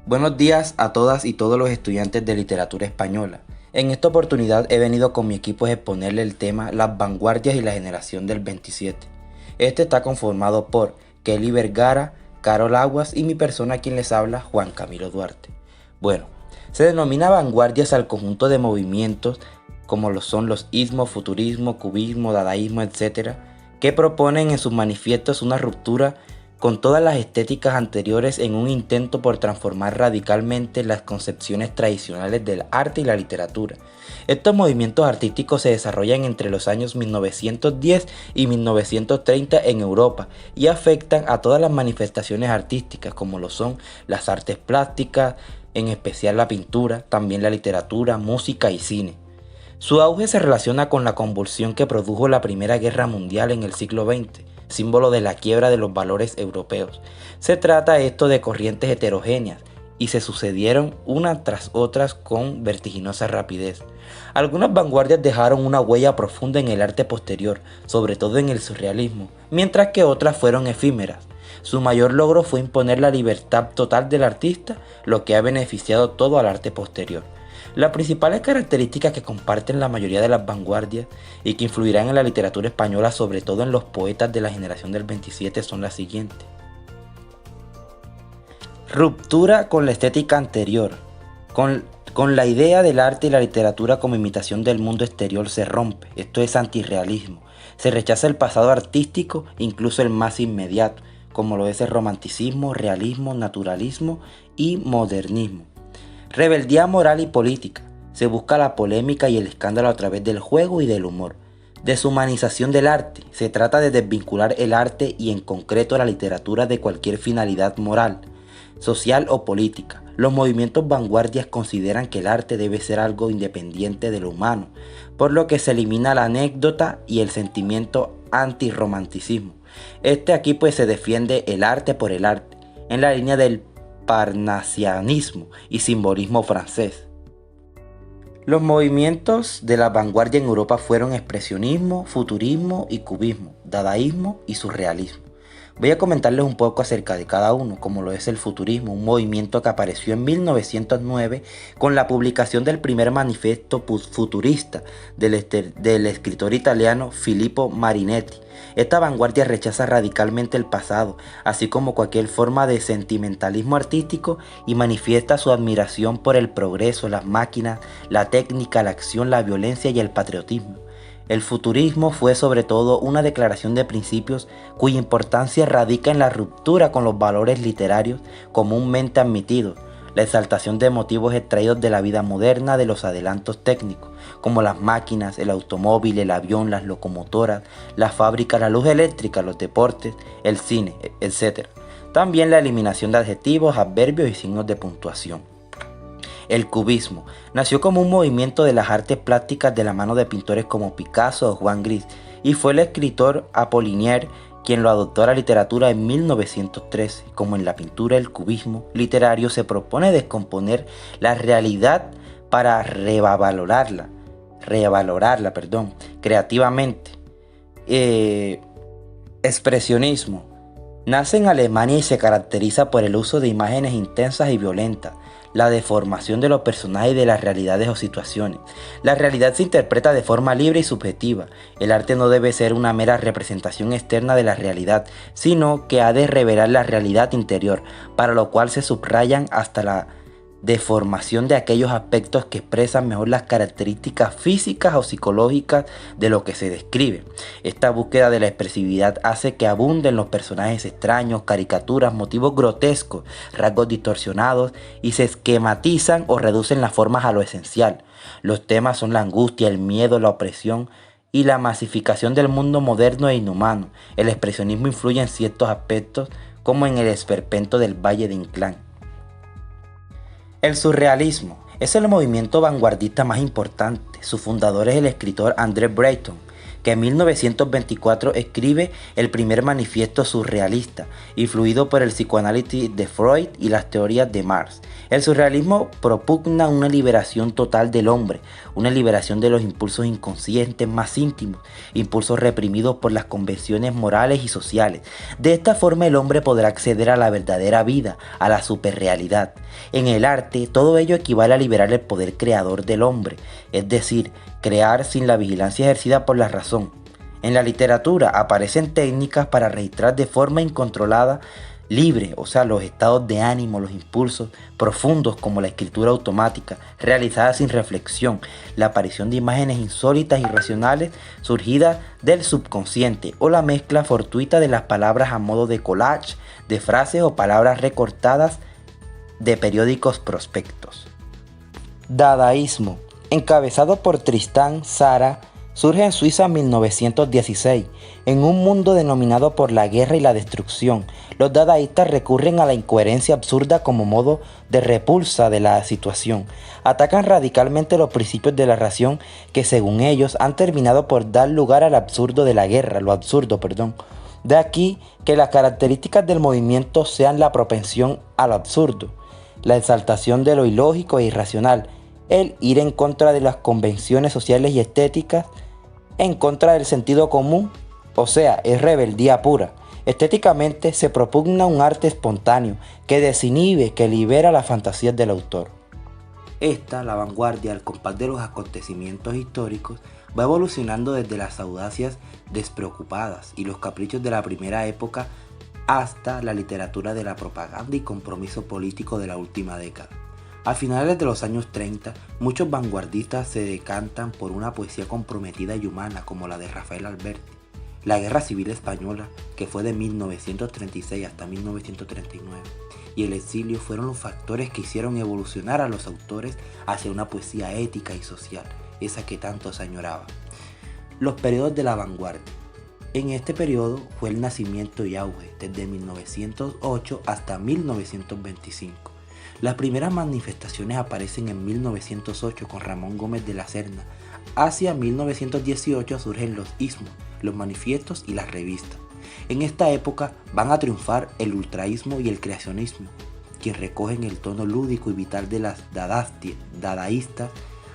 Buenos días a todas y todos los estudiantes de literatura española. En esta oportunidad he venido con mi equipo a exponerle el tema Las vanguardias y la generación del 27. Este está conformado por Kelly Vergara, Carol Aguas y mi persona quien les habla, Juan Camilo Duarte. Bueno, se denomina vanguardias al conjunto de movimientos como lo son los ismo, futurismo, cubismo, dadaísmo, etc., que proponen en sus manifiestos una ruptura con todas las estéticas anteriores en un intento por transformar radicalmente las concepciones tradicionales del arte y la literatura. Estos movimientos artísticos se desarrollan entre los años 1910 y 1930 en Europa y afectan a todas las manifestaciones artísticas como lo son las artes plásticas, en especial la pintura, también la literatura, música y cine. Su auge se relaciona con la convulsión que produjo la Primera Guerra Mundial en el siglo XX, símbolo de la quiebra de los valores europeos. Se trata esto de corrientes heterogéneas y se sucedieron unas tras otras con vertiginosa rapidez. Algunas vanguardias dejaron una huella profunda en el arte posterior, sobre todo en el surrealismo, mientras que otras fueron efímeras. Su mayor logro fue imponer la libertad total del artista, lo que ha beneficiado todo al arte posterior. Las principales características que comparten la mayoría de las vanguardias y que influirán en la literatura española, sobre todo en los poetas de la generación del 27, son las siguientes. Ruptura con la estética anterior. Con la idea del arte y la literatura como imitación del mundo exterior se rompe. Esto es antirrealismo. Se rechaza el pasado artístico, incluso el más inmediato, como lo es el romanticismo, realismo, naturalismo y modernismo. Rebeldía moral y política. Se busca la polémica y el escándalo a través del juego y del humor. Deshumanización del arte. Se trata de desvincular el arte y en concreto la literatura de cualquier finalidad moral, social o política. Los movimientos vanguardias consideran que el arte debe ser algo independiente de lo humano, por lo que se elimina la anécdota y el sentimiento antirromanticismo. Aquí pues se defiende el arte por el arte, en la línea del parnasianismo y simbolismo francés. Los movimientos de la vanguardia en Europa fueron expresionismo, futurismo y cubismo, dadaísmo y surrealismo. Voy a comentarles un poco acerca de cada uno, como lo es el futurismo, un movimiento que apareció en 1909 con la publicación del primer manifiesto futurista del escritor italiano Filippo Marinetti. Esta vanguardia rechaza radicalmente el pasado, así como cualquier forma de sentimentalismo artístico, y manifiesta su admiración por el progreso, las máquinas, la técnica, la acción, la violencia y el patriotismo. El futurismo fue sobre todo una declaración de principios cuya importancia radica en la ruptura con los valores literarios comúnmente admitidos, la exaltación de motivos extraídos de la vida moderna, de los adelantos técnicos, como las máquinas, el automóvil, el avión, las locomotoras, las fábricas, la luz eléctrica, los deportes, el cine, etc. También la eliminación de adjetivos, adverbios y signos de puntuación. El cubismo nació como un movimiento de las artes plásticas de la mano de pintores como Picasso o Juan Gris, y fue el escritor Apollinaire quien lo adoptó a la literatura en 1913. Como en la pintura, el cubismo literario se propone descomponer la realidad para revalorarla creativamente. Expresionismo nace en Alemania y se caracteriza por el uso de imágenes intensas y violentas, la deformación de los personajes y de las realidades o situaciones. La realidad se interpreta de forma libre y subjetiva. El arte no debe ser una mera representación externa de la realidad, sino que ha de revelar la realidad interior, para lo cual se subrayan hasta la deformación de aquellos aspectos que expresan mejor las características físicas o psicológicas de lo que se describe. Esta búsqueda de la expresividad hace que abunden los personajes extraños, caricaturas, motivos grotescos, rasgos distorsionados, y se esquematizan o reducen las formas a lo esencial. Los temas son la angustia, el miedo, la opresión y la masificación del mundo moderno e inhumano. El expresionismo influye en ciertos aspectos, como en el esperpento del Valle de Inclán. El surrealismo es el movimiento vanguardista más importante. Su fundador es el escritor André Breton, que en 1924 escribe el primer manifiesto surrealista, influido por el psicoanálisis de Freud y las teorías de Marx. El surrealismo propugna una liberación total del hombre, una liberación de los impulsos inconscientes más íntimos, impulsos reprimidos por las convenciones morales y sociales. De esta forma el hombre podrá acceder a la verdadera vida, a la superrealidad. En el arte, todo ello equivale a liberar el poder creador del hombre, es decir, crear sin la vigilancia ejercida por la razón. En la literatura aparecen técnicas para registrar de forma incontrolada, libre, o sea, los estados de ánimo, los impulsos profundos como la escritura automática, realizada sin reflexión, la aparición de imágenes insólitas y irracionales surgidas del subconsciente o la mezcla fortuita de las palabras a modo de collage, de frases o palabras recortadas de periódicos prospectos. Dadaísmo, encabezado por Tristan Tzara, surge en Suiza en 1916. En un mundo denominado por la guerra y la destrucción, los dadaístas recurren a la incoherencia absurda como modo de repulsa de la situación. Atacan radicalmente los principios de la razón que, según ellos, han terminado por dar lugar al absurdo de la guerra, De aquí que las características del movimiento sean la propensión a lo absurdo, la exaltación de lo ilógico e irracional, el ir en contra de las convenciones sociales y estéticas, en contra del sentido común, o sea, es rebeldía pura. Estéticamente se propugna un arte espontáneo que desinhibe, que libera las fantasías del autor. Esta, la vanguardia, al compás de los acontecimientos históricos, va evolucionando desde las audacias despreocupadas y los caprichos de la primera época hasta la literatura de la propaganda y compromiso político de la última década. A finales de los años 30, muchos vanguardistas se decantan por una poesía comprometida y humana como la de Rafael Alberti. La Guerra Civil Española, que fue de 1936 hasta 1939, y el exilio fueron los factores que hicieron evolucionar a los autores hacia una poesía ética y social, esa que tanto se añoraba. Los periodos de la vanguardia. En este periodo fue el nacimiento y auge, desde 1908 hasta 1925. Las primeras manifestaciones aparecen en 1908 con Ramón Gómez de la Serna. Hacia 1918 surgen los ismos, los manifiestos y las revistas. En esta época van a triunfar el ultraísmo y el creacionismo, quienes recogen el tono lúdico y vital de las dadaístas,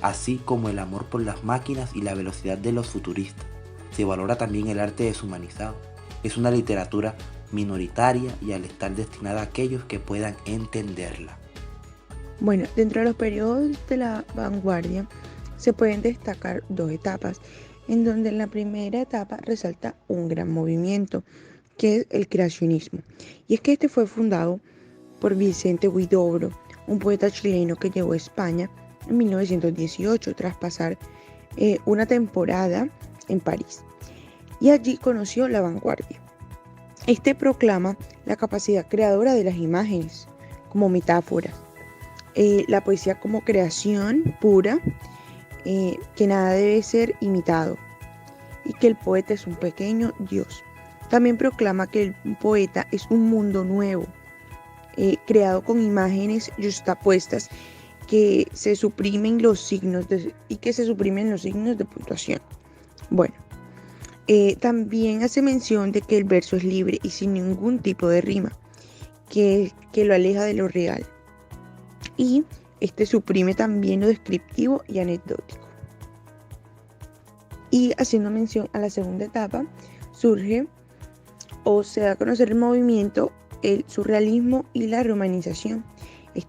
así como el amor por las máquinas y la velocidad de los futuristas. Se valora también el arte deshumanizado. Es una literatura minoritaria y al estar destinada a aquellos que puedan entenderla. Bueno, dentro de los periodos de la vanguardia se pueden destacar dos etapas, en donde en la primera etapa resalta un gran movimiento, que es el creacionismo. Y es que este fue fundado por Vicente Huidobro, un poeta chileno que llegó a España en 1918 tras pasar una temporada en París. Y allí conoció la vanguardia. Este proclama la capacidad creadora de las imágenes como metáforas, la poesía como creación pura, que nada debe ser imitado y que el poeta es un pequeño Dios. También proclama que el poeta es un mundo nuevo, creado con imágenes yuxtapuestas que se suprimen los signos de puntuación. Bueno, también hace mención de que el verso es libre y sin ningún tipo de rima, que lo aleja de lo real. Y suprime también lo descriptivo y anecdótico. Y haciendo mención a la segunda etapa, surge o se da a conocer el movimiento, el surrealismo y la romanización.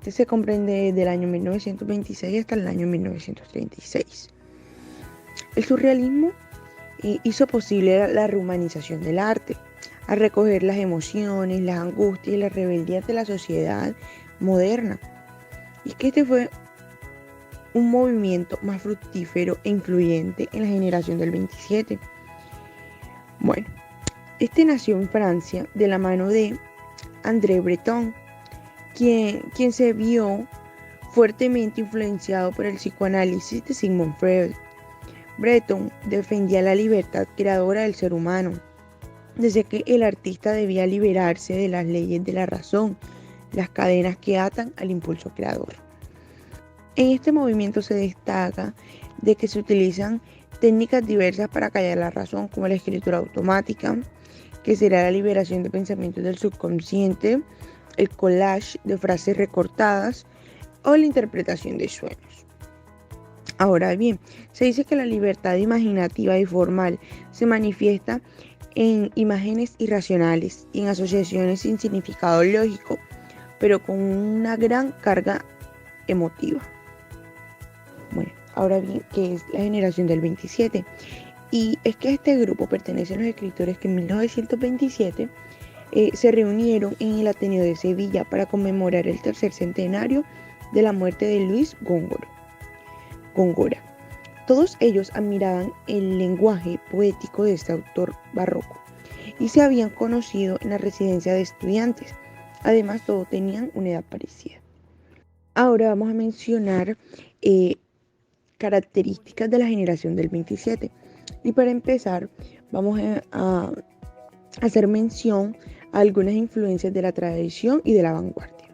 Se comprende desde el año 1926 hasta el año 1936. El surrealismo hizo posible la romanización del arte, al recoger las emociones, las angustias y las rebeldías de la sociedad moderna. Y es que este fue un movimiento más fructífero e influyente en la generación del 27. Bueno, nació en Francia de la mano de André Breton, quien se vio fuertemente influenciado por el psicoanálisis de Sigmund Freud. Breton defendía la libertad creadora del ser humano, desde que el artista debía liberarse de las leyes de la razón, las cadenas que atan al impulso creador. En este movimiento se destaca de que se utilizan técnicas diversas para callar la razón, como la escritura automática, que será la liberación de pensamientos del subconsciente, el collage de frases recortadas o la interpretación de sueños. Ahora bien, se dice que la libertad imaginativa y formal se manifiesta en imágenes irracionales y en asociaciones sin significado lógico, pero con una gran carga emotiva. Bueno, ahora bien, ¿qué es la generación del 27? Y es que a este grupo pertenecen los escritores que en 1927 se reunieron en el Ateneo de Sevilla para conmemorar el tercer centenario de la muerte de Luis Góngora. Todos ellos admiraban el lenguaje poético de este autor barroco y se habían conocido en la residencia de estudiantes. Además, todos tenían una edad parecida. Ahora vamos a mencionar características de la generación del 27. Y para empezar, vamos a hacer mención a algunas influencias de la tradición y de la vanguardia.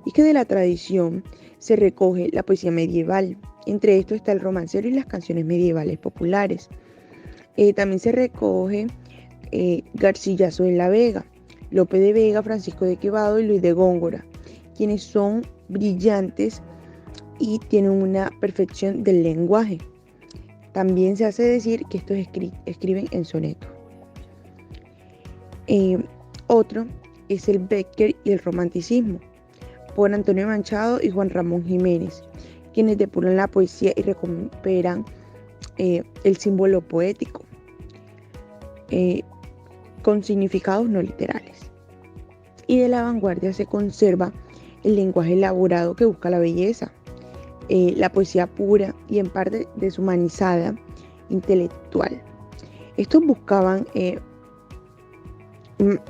Y que de la tradición se recoge la poesía medieval. Entre estos está el romancero y las canciones medievales populares. También se recoge Garcilaso de la Vega, Lope de Vega, Francisco de Quevedo y Luis de Góngora, quienes son brillantes y tienen una perfección del lenguaje. También se hace decir que estos escriben en soneto. Otro es el Becker y el romanticismo, por Antonio Machado y Juan Ramón Jiménez, quienes depuran la poesía y recuperan el símbolo poético con significados no literales. Y de la vanguardia se conserva el lenguaje elaborado que busca la belleza, la poesía pura y en parte deshumanizada, intelectual. Estos buscaban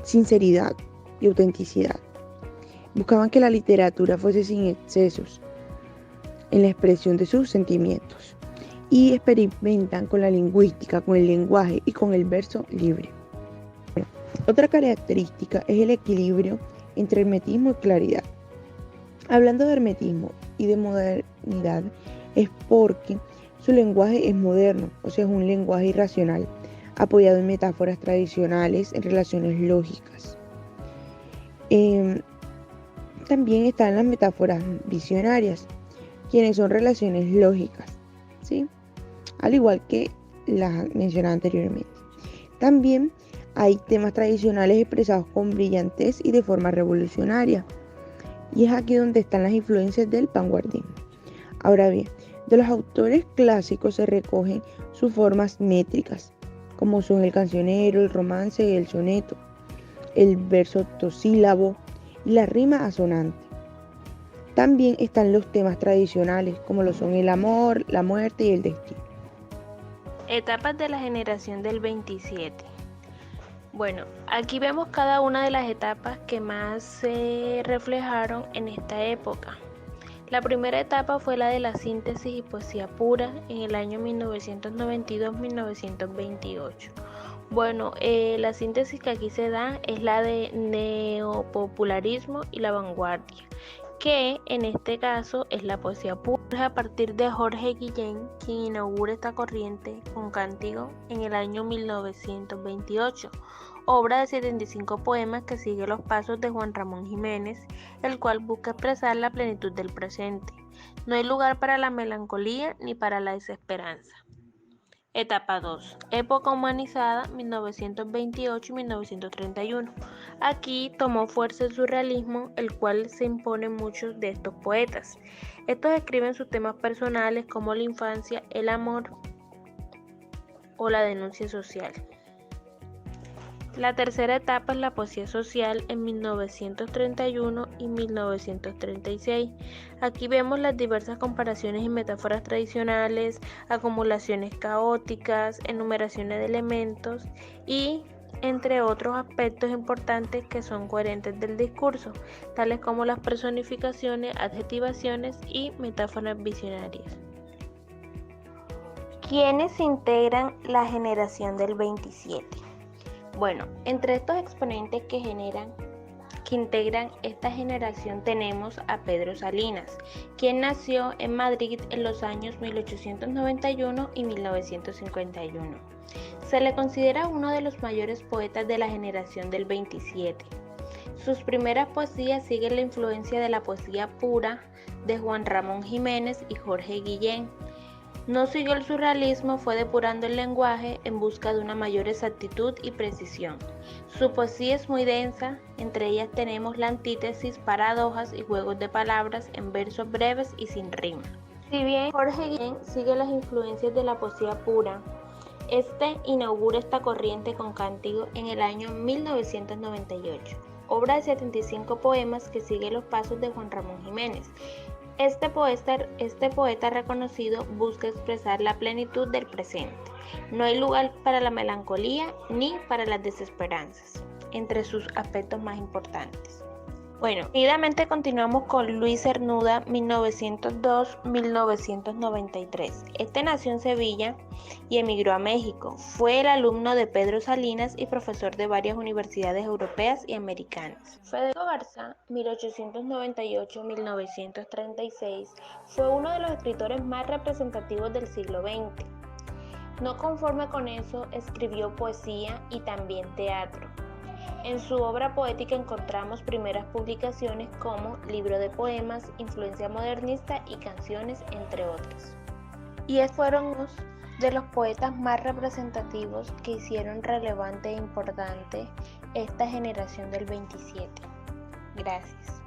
sinceridad y autenticidad. Buscaban que la literatura fuese sin excesos en la expresión de sus sentimientos y experimentan con la lingüística, con el lenguaje y con el verso libre. Otra característica es el equilibrio entre hermetismo y claridad. Hablando de hermetismo y de modernidad es porque su lenguaje es moderno, o sea, es un lenguaje irracional, apoyado en metáforas tradicionales, en relaciones lógicas. También están las metáforas visionarias, quienes son relaciones lógicas, ¿sí? Al igual que las mencionadas anteriormente. También hay temas tradicionales expresados con brillantez y de forma revolucionaria. Y es aquí donde están las influencias del vanguardismo. Ahora bien, de los autores clásicos se recogen sus formas métricas, como son el cancionero, el romance y el soneto, el verso octosílabo y la rima asonante. También están los temas tradicionales, como lo son el amor, la muerte y el destino. Etapas de la generación del 27. Bueno, aquí vemos cada una de las etapas que más se reflejaron en esta época. La primera etapa fue la de la síntesis y poesía pura en el año 1992-1928. Bueno, la síntesis que aquí se da es la de neopopularismo y la vanguardia, que en este caso es la poesía pura a partir de Jorge Guillén, quien inaugura esta corriente con Cántigo en el año 1928, obra de 75 poemas que sigue los pasos de Juan Ramón Jiménez, el cual busca expresar la plenitud del presente. No hay lugar para la melancolía ni para la desesperanza. Etapa 2. Época humanizada 1928 y 1931. Aquí tomó fuerza el surrealismo, el cual se impone en muchos de estos poetas. Estos escriben sus temas personales como la infancia, el amor o la denuncia social. La tercera etapa es la poesía social en 1931 y 1936. Aquí vemos las diversas comparaciones y metáforas tradicionales, acumulaciones caóticas, enumeraciones de elementos y entre otros aspectos importantes que son coherentes del discurso, tales como las personificaciones, adjetivaciones y metáforas visionarias. ¿Quiénes integran la generación del 27? Bueno, entre estos exponentes que que integran esta generación tenemos a Pedro Salinas, quien nació en Madrid en los años 1891 y 1951. Se le considera uno de los mayores poetas de la generación del 27. Sus primeras poesías siguen la influencia de la poesía pura de Juan Ramón Jiménez y Jorge Guillén. No siguió el surrealismo, fue depurando el lenguaje en busca de una mayor exactitud y precisión. Su poesía es muy densa, entre ellas tenemos la antítesis, paradojas y juegos de palabras en versos breves y sin rima. Si bien Jorge Guillén sigue las influencias de la poesía pura, este inaugura esta corriente con Cántigo en el año 1998, obra de 75 poemas que sigue los pasos de Juan Ramón Jiménez. Este poeta reconocido busca expresar la plenitud del presente. No hay lugar para la melancolía ni para las desesperanzas, entre sus aspectos más importantes. Bueno, seguidamente continuamos con Luis Cernuda, 1902-1993. Este nació en Sevilla y emigró a México. Fue el alumno de Pedro Salinas y profesor de varias universidades europeas y americanas. Federico Garza, 1898-1936, fue uno de los escritores más representativos del siglo XX. No conforme con eso, escribió poesía y también teatro. En su obra poética encontramos primeras publicaciones como Libro de Poemas, Influencia Modernista y Canciones, entre otras. Y fueron unos de los poetas más representativos que hicieron relevante e importante esta generación del 27. Gracias.